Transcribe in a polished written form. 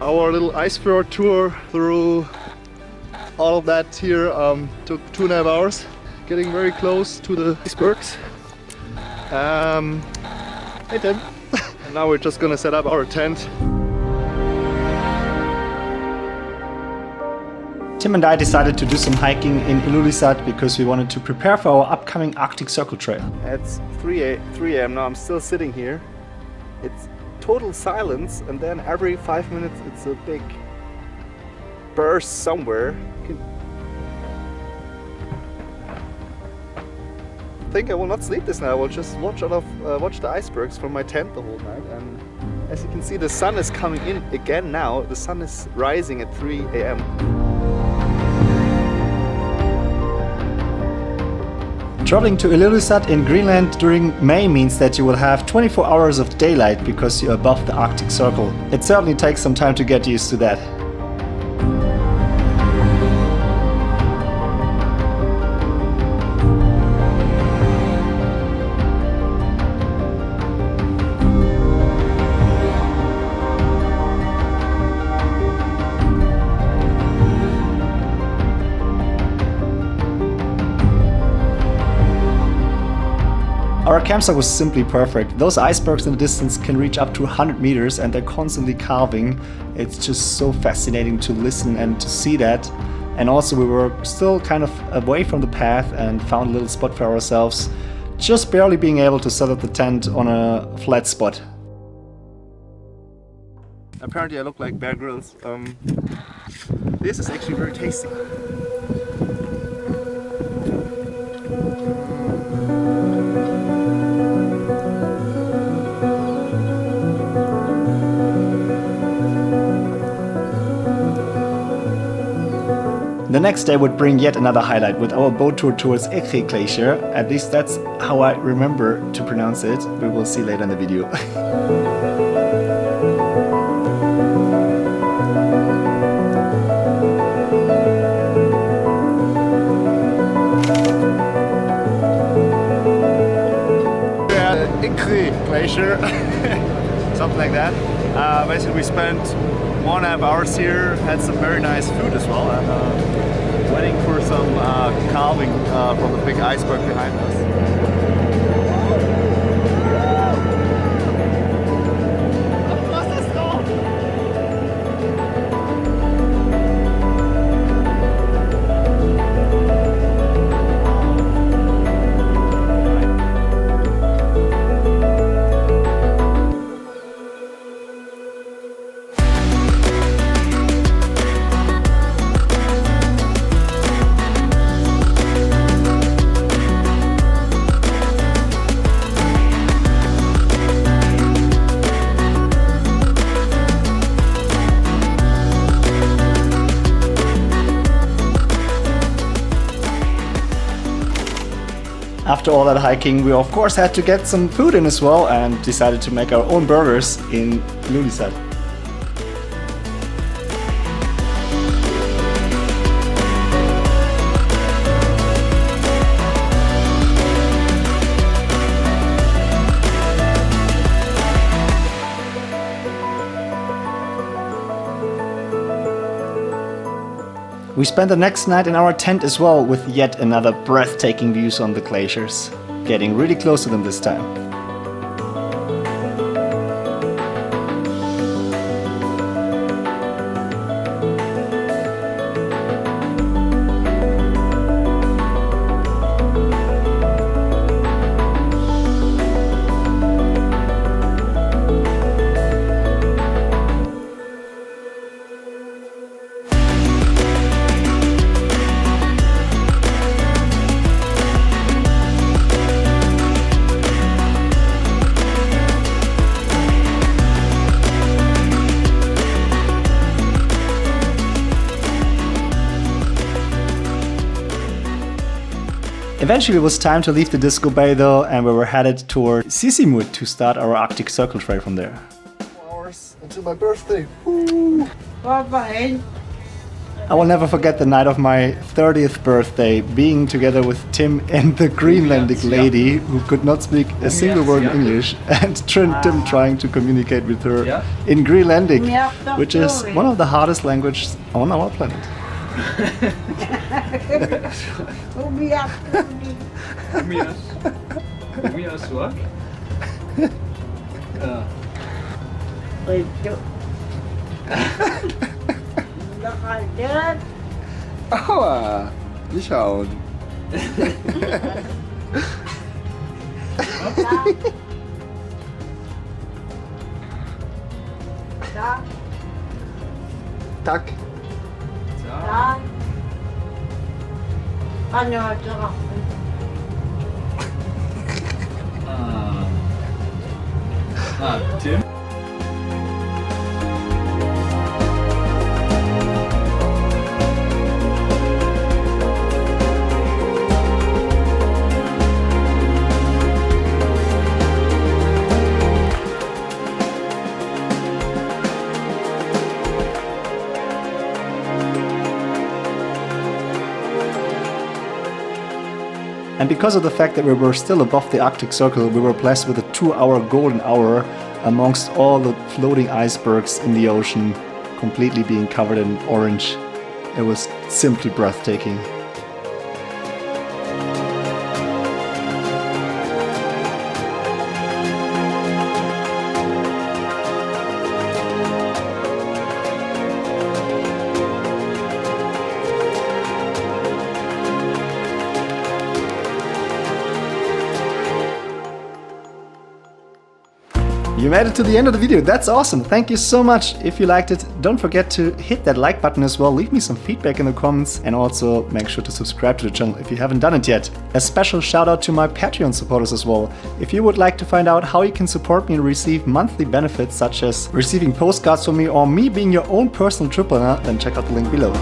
Our little Icefjord tour through all of that here took 2.5 hours, getting very close to the icebergs. Hey Tim! And now we're just gonna set up our tent. Tim and I decided to do some hiking in Ilulissat because we wanted to prepare for our upcoming Arctic Circle Trail. It's 3 a.m. now, I'm still sitting here. It's total silence, and then every 5 minutes it's a big burst somewhere. I think I will not sleep this night. I will just watch the icebergs from my tent the whole night. And as you can see, the sun is coming in again now. The sun is rising at 3 a.m. Traveling to Ilulissat in Greenland during May means that you will have 24 hours of daylight because you're above the Arctic Circle. It certainly takes some time to get used to that. Our campsite was simply perfect. Those icebergs in the distance can reach up to 100 meters and they're constantly calving. It's just so fascinating to listen and to see that. And also we were still kind of away from the path and found a little spot for ourselves, just barely being able to set up the tent on a flat spot. Apparently I look like Bear Grylls. This is actually very tasty. The next day would bring yet another highlight with our boat tour towards Eqi Glacier. At least that's how I remember to pronounce it. We will see later in the video. Eqi Glacier, something like that. Basically we spent 1.5 hours here, had some very nice food as well, and waiting for some calving from the big iceberg behind us. After all that hiking, we of course had to get some food in as well and decided to make our own burgers in Ilulissat. We spent the next night in our tent as well with yet another breathtaking views on the glaciers, getting really close to them this time. Eventually it was time to leave the Disko Bay though, and we were headed toward Sissimut to start our Arctic Circle Trail from there. 4 hours until my birthday. Woo! I will never forget the night of my 30th birthday, being together with Tim and the Greenlandic lady who could not speak a single word in English, and Tim trying to communicate with her in Greenlandic, which is one of the hardest languages on our planet. Aua, wir schauen. Tak. Tim? And because of the fact that we were still above the Arctic Circle, we were blessed with a 2-hour golden hour amongst all the floating icebergs in the ocean, completely being covered in orange. It was simply breathtaking. You made it to the end of the video. That's awesome. Thank you so much. If you liked it, don't forget to hit that like button as well. Leave me some feedback in the comments, and also make sure to subscribe to the channel if you haven't done it yet. A special shout out to my Patreon supporters as well. If you would like to find out how you can support me and receive monthly benefits such as receiving postcards from me or me being your own personal trip planner, then check out the link below.